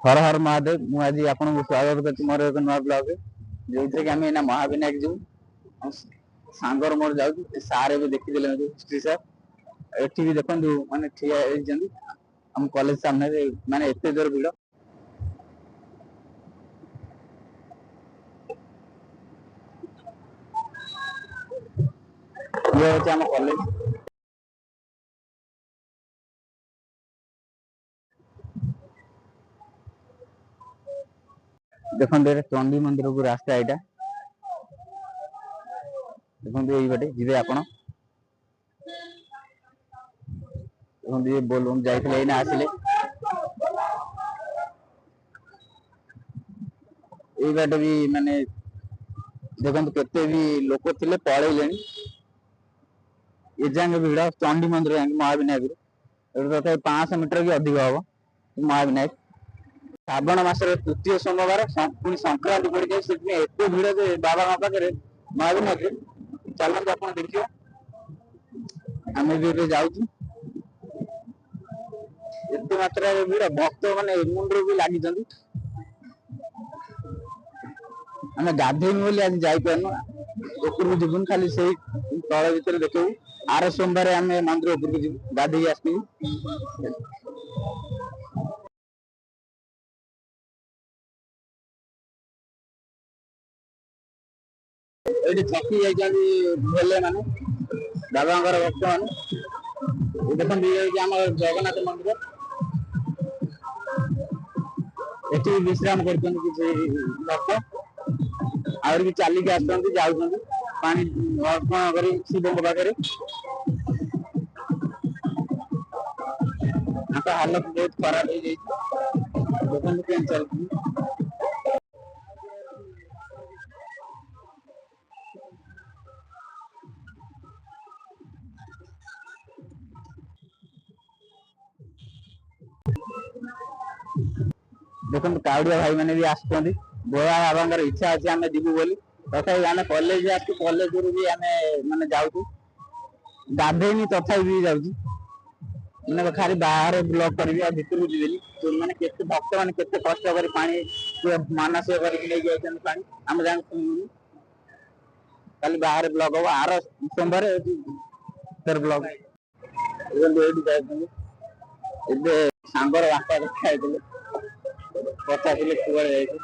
हर हर महादेव मुझे आपको स्वागत करती मोर एक नुआ ब्लॉग जो कि आम एना महाविनायक जो सांगर मोर जाऊ सारे भी देखी हिस्ट्री सर एठी भी देखु माने ठिया हम कॉलेज सामने माने एते जोर भिड़ ये होचे हम कॉलेज देखो चंडी मंदिर को रास्ता यहाँ देखो यही बाटे जी आपण देखो बोलबम जाइए आसिले यही बाटे भी माने देखो केते भी लोक थे पलैले एजांग भिड़ चंडी मंदिर महाविनायक तथा 500 मीटर भी अधिक हम महाविनायक श्रावण मासर तृतीय सोमवार पुणी संक्रांति पड़ जाए एत भिड़ बाबा पाखे महाविनायक चलते आप देखिए आम भी जाऊँ एत मात्रा भिड़ भक्त मैंने मुंड भी लगी आम गाधेमु बोली आज जापारनु ऊपर जीवन खाली से तल भर देखू आर सोमवार आम मंदिर ऊपर जीव गाधे आसू ये थकी जाइए माने बाबा भक्त मैंने देखते आम जगन्नाथ मंदिर ये विश्राम कर भक्त आहुरी भी चलिक आसुँच जाऊँ पानी अर्पण कर शिव पाखे हालत बहुत खराब हो जाए देखते चलती देखो काउड़िया भाई मैंने भी आसुँच बोला बाबा इच्छा अच्छी आम जीवु बोली तथा आम कॉलेज आसू कॉलेज भी आम माने जाऊँ गाधेनी तथा भी जाऊँ मैंने खाली बाहर ब्लॉक करी भितर जीवेनी तो मैंने केते भक्त मैंने केते कष्ट कर पानी मानसिक करके पानी आम जान खाली बाहर ब्लॉक हम आर सोमवार फिर ब्लॉक सांगर बापा देखा पचारे कुआड़े जाइए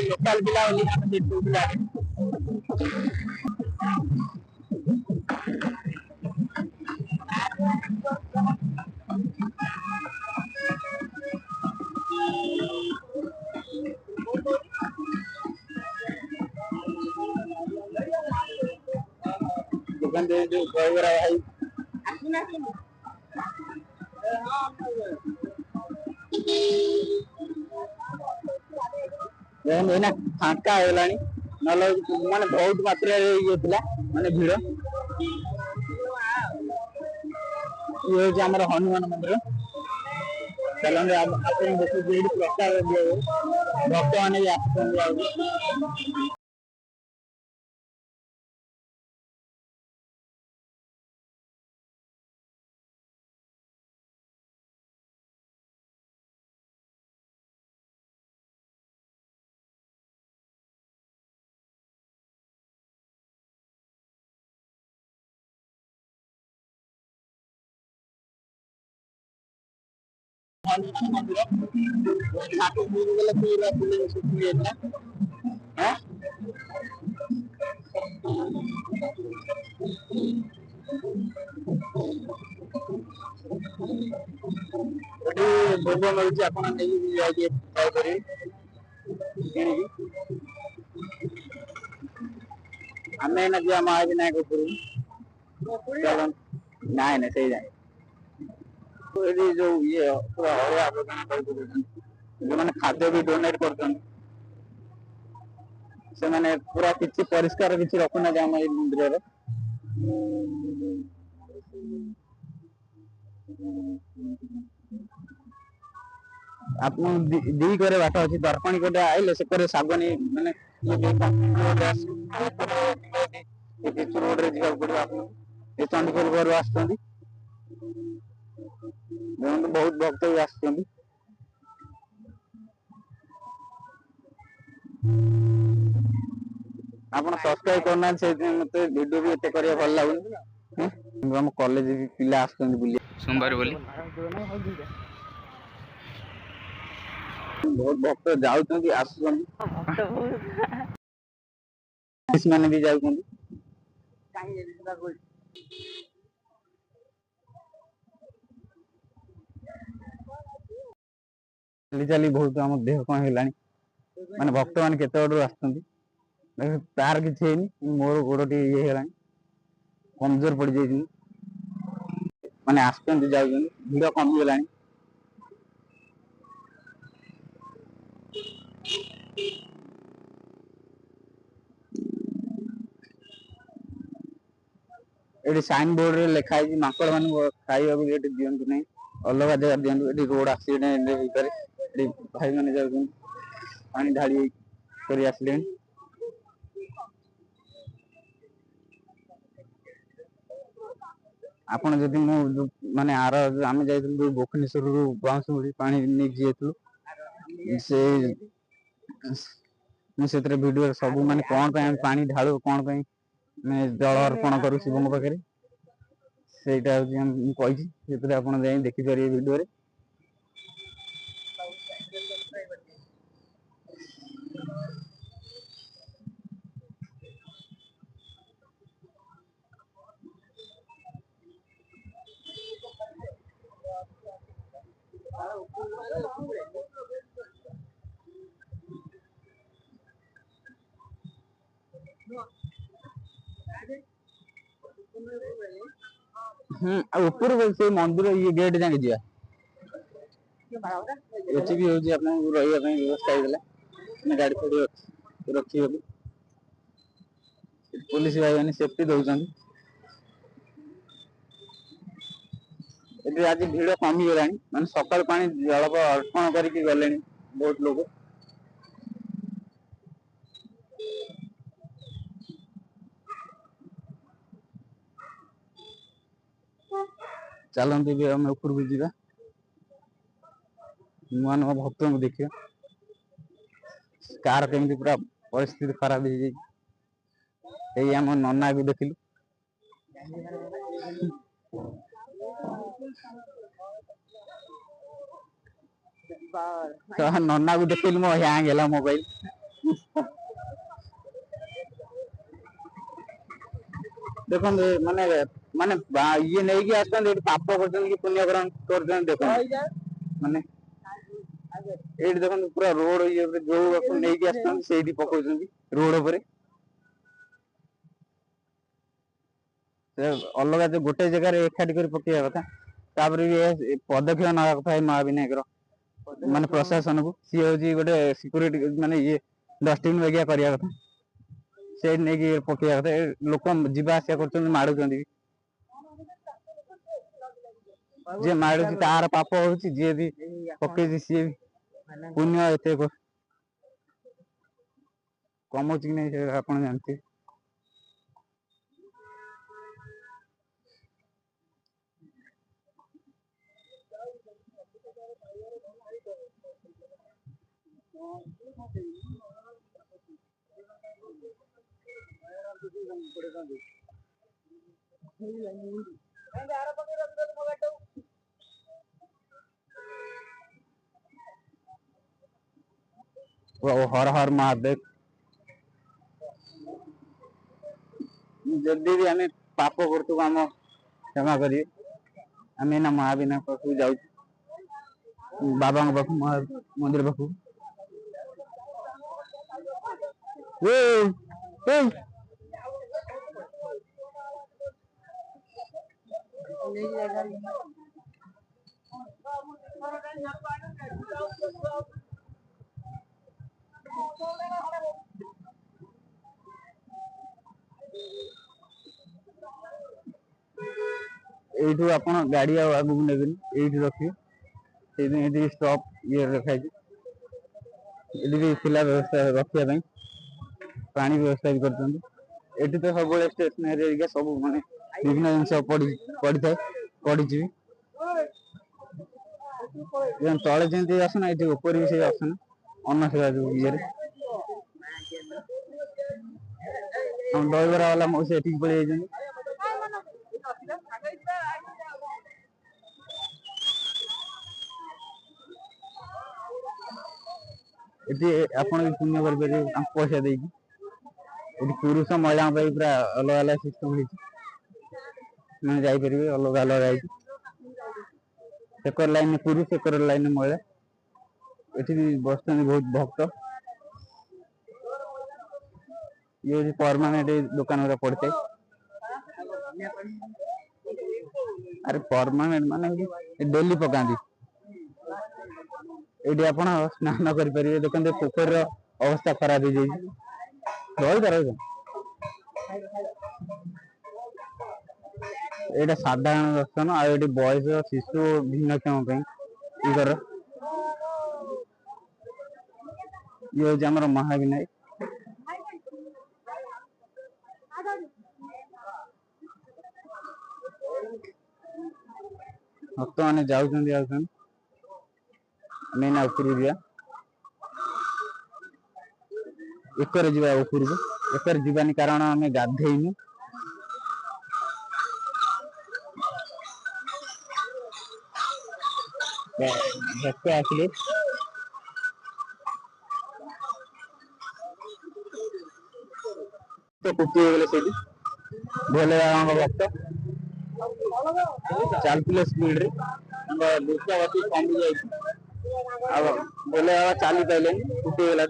लोकल पिला दुकान जो भाई एना फांका होगा माने बहुत मात्रा माने भिड़ ये हनुमान मंदिर चलते देखिए प्रसाद भक्त मैंने भी आस ଭୋଗ ମିଳୁଛି ଆପଣ ନେଇକି ଯାଇକି ଯାଇପାରିବେ କିଣିକି। ଆମେ ଏଇନା ଯିବା ମହାବିନାୟକ ଉପରକୁ। ନାଇଁ ନାଇଁ ସେଇ ଯାଏ ଏଠି ଯୋଉ ଇଏ ପୁରା ଅଳିଆ ଆବର୍ଜନା କରିଦଉଛନ୍ତି। ଯୋଉମାନେ ଖାଦ୍ୟ ବି ଡୋନେଟ କରୁଛନ୍ତି ସେମାନେ ପୁରା କିଛି ପରିଷ୍କାର କିଛି ରଖୁନାହାନ୍ତି ଆମ ଏଇ ମନ୍ଦିରରେ। ଆପଣ ଦି କରେ ବାଟ ଅଛି ଦର୍ପଣୀ କୋଟେ ଆଇଲେ ସେକରେ ଶାଗୁଆନୀ ମାନେ ରୋଡରେ ଯିବାକୁ ପଡିବ ଆପଣଙ୍କୁ। ଏ ଚଣ୍ଡିଖୋଲ ଘରୁ ଆସୁଛନ୍ତି ଦେଖନ୍ତୁ ବହୁତ ଭକ୍ତ ବି ଆସୁଛନ୍ତି। ଆପଣ ସବସ୍କ୍ରାଇବ କରୁନାହାନ୍ତି ସେଇଥିପାଇଁ ମତେ ଭିଡିଓ ବି ଏତେ କରିବା ଭଲ ଲାଗୁନି। ଆମ କଲେଜ ପିଲା ଆସୁଛନ୍ତି ବୁଲି ସୋମବାର ବୋଲି। ବହୁତ ଭକ୍ତ ଯାଉଛନ୍ତି ଆସୁଛନ୍ତି ମାନେ ବି ଯାଉଛନ୍ତି। ଚାଲି ଚାଲି ବହୁତ ଆମ ଦେହ କଣ ହେଲାଣି ମାନେ ଭକ୍ତ ମାନେ କେତେ ବାଟରୁ ଆସୁଛନ୍ତି। ତାର କିଛି ହେଇନି ମୋର ଗୋଡ ଟିକେ ଇଏ ହେଇଗଲାଣି କମଜୋର ପଡିଯାଇଛି ମାନେ ଆସୁଛନ୍ତି ଯାଉଛନ୍ତି ଭିଡ କମିଗଲାଣି। ଏଠି ସାଇନ ବୋର୍ଡ ରେ ଲେଖା ହେଇଛି ମାଙ୍କଡ ମାନଙ୍କୁ ଖାଇବାକୁ ଏଠି ଦିଅନ୍ତୁ ନାହିଁ। ଅଲଗା ଜାଗା ଦିଅନ୍ତୁ ଏଠି ରୋଡ ଆକ୍ସିଡେଣ୍ଟ ହେଇପାରେ ଏଠି ଭାଇ ମାନେ ଯାଉଛନ୍ତି ପାଣି ଢାଳି କରି ଆସିଲେଣି। ଆପଣ ଯଦି ମୁଁ ମାନେ ଆର ଆମେ ଯାଇଥିଲୁ ଗୋକନେଶ୍ଵରରୁ ବାଉଁଶୁଣି ପାଣି ନେଇକି ଯାଇଥିଲୁ ସେ ମୁଁ ସେଥିରେ ଭିଡିଓ ସବୁ ମାନେ କଣ ପାଇଁ ଆମେ ପାଣି ଢାଳୁ କଣ ପାଇଁ ଆମେ ଜଳ ଅର୍ପଣ କରୁ ଶିବଙ୍କ ପାଖରେ ସେଇଟା ହଉଛି ମୁଁ କହିଛି ସେଥିରେ ଆପଣ ଯାଇ ଦେଖିପାରିବେ ଭିଡିଓରେ। ଆଉ ଉପରକୁ ସେଇ ମନ୍ଦିର ଇଏ ଗେଟ ଯାକେ ଯିବା। ଏଠି ବି ହଉଛି ଆପଣଙ୍କୁ ରହିବା ପାଇଁ ବ୍ୟବସ୍ଥା ହେଇଥିଲା ଗାଡି ଫାଡି ରଖିବାକୁ ପୋଲିସ ଭାଇ ମାନେ ସେଫଟି ଦଉଛନ୍ତି। ଏଠି ଆଜି ଭିଡ କମିଗଲାଣି ମାନେ ସକାଳୁ ପାଣି ଜଳ ଅର୍ପଣ କରିକି ଗଲେଣି ବହୁତ ଲୋକ। ଚାଲନ୍ତୁ ଏବେ ଆମେ ଉପରକୁ ଯିବା ନୂଆ ନୂଆ ଭକ୍ତଙ୍କୁ ଦେଖିବା। କାର କେମିତି ପୁରା ପରିସ୍ଥିତି ଖରାପ ହେଇଯାଇଛି ଏଇ ଆମ ନନା ବି ଦେଖିଲୁ। ନନାକୁ ଦେଖିଲି ମୋ ହ୍ୟାଙ୍ଗ ହେଲା ମୋବାଇଲ। ଦେଖନ୍ତୁ ମାନେ ମାନେ ଇଏ ନେଇକି ଆସିଛନ୍ତି ଏଠି ପାପ କରୁଛନ୍ତି କି ପୁଣ୍ୟ କରୁଛନ୍ତି ଦେଖନ୍ତୁ ମାନେ ଏଇଠି ଦେଖନ୍ତୁ ପୁରା ରୋଡ ଇଏ ଯୋଉ ନେଇକି ଆସିଛନ୍ତି ସେଇଠି ପକଉଛନ୍ତି ରୋଡ ଉପରେ। ସେ ଅଲଗା ଯୋଉ ଗୋଟେ ଜାଗାରେ ଏକାଠି କରି ପକେଇବା କଥା ତାପରେ ବି ପଦକ୍ଷେପ ନେବା କଥା ଏଇ ମହାବିନାୟକର ମାନେ ପ୍ରଶାସନକୁ ସିଏ ହଉଛି ଗୋଟେ ସିକ୍ୟୁରିଟି ମାନେ ଇଏ ଡଷ୍ଟବିନ ବାଗିଆ କରିବା କଥା ସେଇଠି ନେଇକି ପକେଇବା କଥା ଲୋକ ଯିବା ଆସିବା କରୁଛନ୍ତି ମାଡୁଛନ୍ତି ବି। ଯିଏ ମାଡୁଛି ତାର ପାପ ହଉଛି ଯିଏ ବି ପକେଇଛି ସିଏ ବି ପୁଣ୍ୟ ଏତେ କମଉଛି କି ନାଇଁ ସେ ଆପଣ ଜାଣିଥିବେ। हर हर महादेव। जदि भी आम पाप करतु आम क्षमा करिए। आम ना महाविनायक पाखु जाऊ बाबा पाख मंदिर पाख एठू आप गाड़ी आगू ने रखिए स्टॉप ये रखाई व्यवस्था रखापी पानी व्यवस्था भी कर तो सब स्टेशनरी सब माने विभिन्न जिन पड़ी था पड़ी तले जमी आसना ये ऊपर भी से आसना अन्न सेवा जो ये दहीबरा वाला मौसी एठिक पड़े आपण पुण्य कर पैसा दे पुरुष महिला पूरा अलग अलग सिस्टम मैंने जापर अलग अलग सेकर लाइन पुरुष सेकर लाइन महिला ये बस बहुत भक्त ये परमानेंट दुकान गुरा पड़ता है अरे परमानेंट माने डेली पकाती ये आप स्नान करेंगे देखते पोखर अवस्था खराब हो जाए ये साधारण दर्शन आ बयस शिशु भिन्नक्षम ये हूँ महाविनायक भक्त मैंने जाऊँ मेन उपरू जा एकर जा उपरू एकर जीवानी कारण आम गाधेनु भक्त आसिले तो कुटी से भोले बाबा भक्त चलते स्पीड दुष्टावती कमी जाए बोले बाबा चली पारे फुटीगला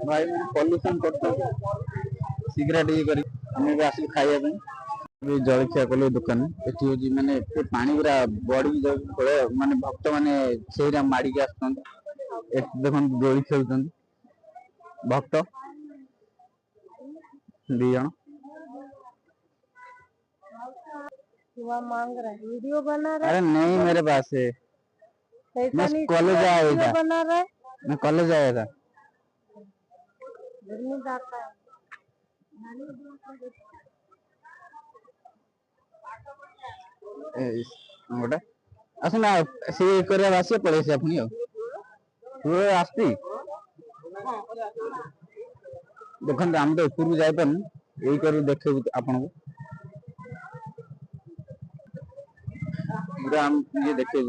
भाई पल्यूसन कर शीघ्र टे आसिक खाइबा जलखिया कल दुकान ये माने पानी पूरा बढ़ी जाए माने भक्त माने से माड़ी आस देख दोली खेल भक्त दी जन मांग रहा है वीडियो बना रहा है। अरे नहीं मेरे पास है मैं कॉलेज आया था बना रहा है मैं कॉलेज आया था गोटे आसना सी कर आस पड़े से पुणी आसती देखते आम तो ऊपर जापर यही कर देखे आपन को पूरा हम ये देखे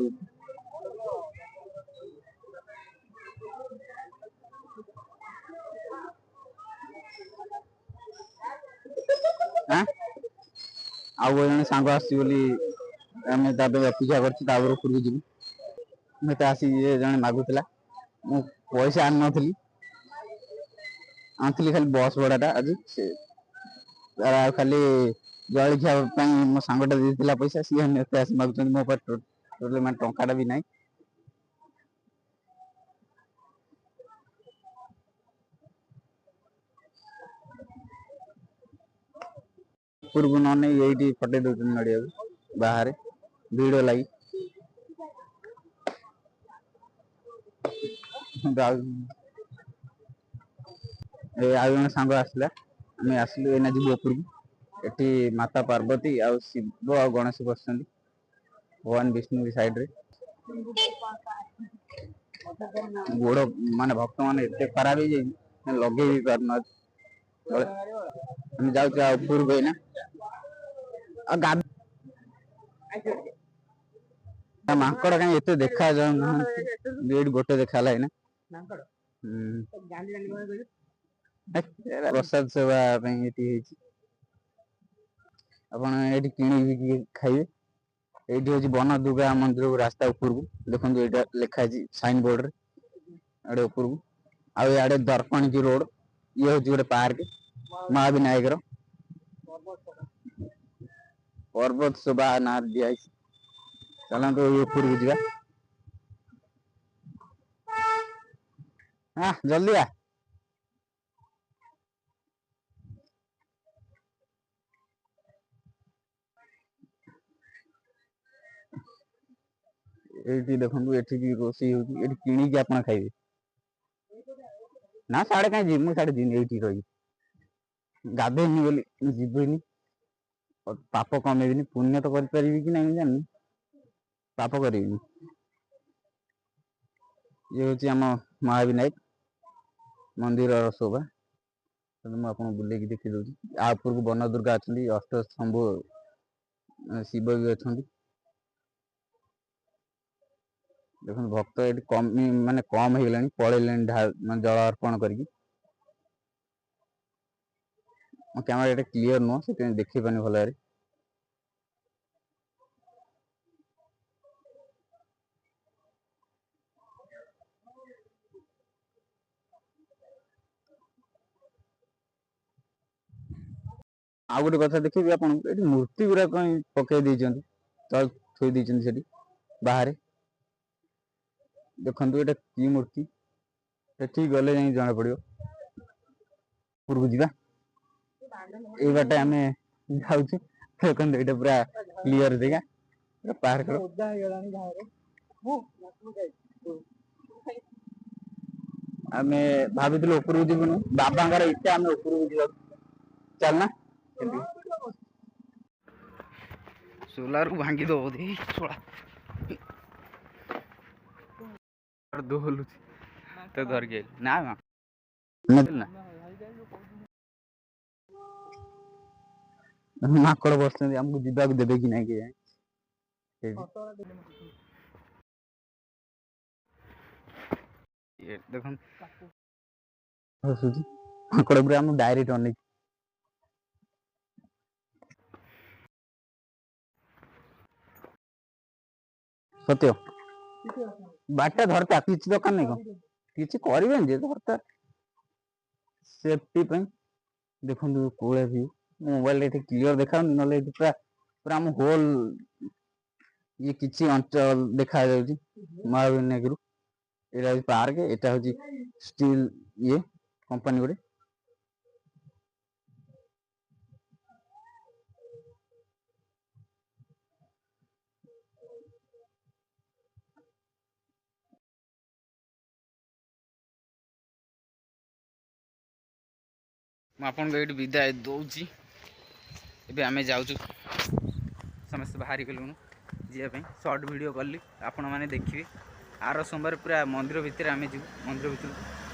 आउ जन सांग आम अपेक्षा कर मत आसी जन मागुला मु पैसा आन नी आनी खाली बस भड़ाटा आज खाली जलखिया मो सांगटा देता पैसा सी आस मागुं मो टोटल मैं टाटा भी नहीं पूर्व न ये फटे दौर नड़िया बाहर भिड़ लगी जन सांग आसला आम आसलु एना जी ऊपर एटी माता पार्वती आ शिव आ गणेश बस भगवान विष्णु साइड रे गोड़ माने भक्त माने एते खराब हो जाए लगे भी पारना हम जाऊ ऊपर गई ना ମାଙ୍କଡ କାହିଁ ଏତେ ଦେଖା ଯାଉନାହାନ୍ତି, ଏଇଠି ଗୋଟେ ଦେଖା ହେଲା ଏଇନା। ପ୍ରସାଦ ସେବା ପାଇଁ ଏଠି ହେଇଛି, ଆପଣ ଏଠି କିଣିକି ଖାଇବେ। ଏଇଠି ହଉଛି ବନ ଦୁର୍ଗା ମନ୍ଦିରକୁ ରାସ୍ତା ଉପରକୁ, ଦେଖନ୍ତୁ ଏଇଟା ଲେଖା ହେଇଛି ସାଇନ ବୋର୍ଡରେ ଆଡେ ଉପରକୁ। ଆଉ ଇଆଡେ ଦର୍ପଣୀ ରୋଡ, ଇଏ ହଉଛି ଗୋଟେ ପାର୍କ ମହାବିନାୟକର ପର୍ବତ ଶୋଭା ନାଁ ଦିଆଯାଇଛି। ଚାଲନ୍ତୁ ଉପରକୁ ଯିବା। ଜଲ୍ଦି ଆ। ଏଇଠି ଦେଖନ୍ତୁ, ଏଠି ବି ରୋଷେଇ ହଉଛି, ଏଠି କିଣିକି ଆପଣ ଖାଇବେ। ନା ସାଡେ କାହିଁ ଯିବି, ମୁଁ ସାଡେ ଯିବିନି, ଏଇଠି ରହିବି। ଗାଧେଇନି ବୋଲି ଯିବିନି, ପାପ କମେଇବିନି, ପୁଣ୍ୟ ତ କରିପାରିବି କି ନାହିଁ ମୁଁ ଜାଣିନି, ପାପ କରିବିନି। ଇଏ ହଉଛି ଆମ ମହାବିନାୟକ ମନ୍ଦିରର ଶୋଭା, ମୁଁ ଆପଣଙ୍କୁ ବୁଲେଇକି ଦେଖି ଦଉଛି। ଆ ଉପରକୁ ବନ ଦୁର୍ଗା ଅଛନ୍ତି, ଅଷ୍ଟଶମ୍ଭୁ ଶିବ ବି ଅଛନ୍ତି। ଦେଖନ୍ତୁ ଭକ୍ତ ଏଠି କମ ହେଇଗଲାଣି, ପଳେଇଲେଣି ଜଳ ଅର୍ପଣ କରିକି। ମୋ କ୍ୟାମେରା ଏଟା କ୍ଲିୟର ନୁହଁ, ସେଥିପାଇଁ ଦେଖେଇ ପାରୁନି ଭଲ ଭାବରେ। ଆଉ ଗୋଟେ କଥା ଦେଖେଇବି ଆପଣଙ୍କୁ, ଏଠି ମୂର୍ତ୍ତି ଗୁଡା ପାଇଁ ପକେଇ ଦେଇଛନ୍ତି, ତଳେ ଥୋଇ ଦେଇଛନ୍ତି ସେଠି ବାହାରେ। ଦେଖନ୍ତୁ ଏଇଟା କି ମୂର୍ତ୍ତି, ସେଠିକି ଗଲେ ଯାଇକି ଜଣା ପଡିବ। ଉପରକୁ ଯିବା, ଏଇ ବାଟେ ଆମେ ଯାଉଛୁ। ଦେଖନ୍ତୁ ଏଇଟା ପୁରା କ୍ଲିୟର ଜାଗା, ପାର୍କ। ଆମେ ଭାବିଥିଲୁ ଉପରକୁ ଯିବୁନୁ, ବାବାଙ୍କର ଇଚ୍ଛା ଆମେ ଉପରକୁ ଯିବାକୁ। ଚାଲନା सोलार को भांगी दो दे छोड़ा दो हलुची तो धर के ना ना ମାଙ୍କଡ ବସିଛନ୍ତି, ଆମକୁ ଯିବାକୁ ଦେବେ କି ନାଇଁ କେଜାଣି। ଦେଖନ୍ତୁ ମାଙ୍କଡ ପୁରା ଆମକୁ ଡାଇରେକ୍ଟ ଅନେଇଛି। ସତ୍ୟ ବାଟଟା ଧରତା, କିଛି ଦରକାର ନାହିଁ, କଣ କିଛି କରିବେନି ଯେ ଧରତା ସେଫଟି ପାଇଁ। ଦେଖନ୍ତୁ କୋଉଭଳିଆ ଭିଉ, ମୋବାଇଲରେ ଏଠି କ୍ଲିୟର ଦେଖାଉନି, ନହେଲେ ଏଠି ପୁରା ପୁରା ଆମ ହୋଲ ଇଏ କିଛି ଅଞ୍ଚଳ ଦେଖାଯାଉଛି ମହାବିନାୟକରୁ। ଏଇଟା ହଉଛି ପାର୍କ, ଏଟା ହଉଛି ଷ୍ଟିଲ ଇଏ କମ୍ପାନୀ ଗୋଟେ। ମୁଁ ଆପଣଙ୍କୁ ଏଇଠି ବିଦାୟ ଦଉଛି। ଏବେ ଆମେ ଯାଉଛୁ, ସମସ୍ତେ ବାହାରି ଗଲୁଣୁ ଯିବା ପାଇଁ। ସର୍ଟ ଭିଡ଼ିଓ କଲି, ଆପଣମାନେ ଦେଖିବେ। ଆର ସୋମବାର ପୁରା ମନ୍ଦିର ଭିତରେ ଆମେ ଯିବୁ, ମନ୍ଦିର ଭିତରକୁ।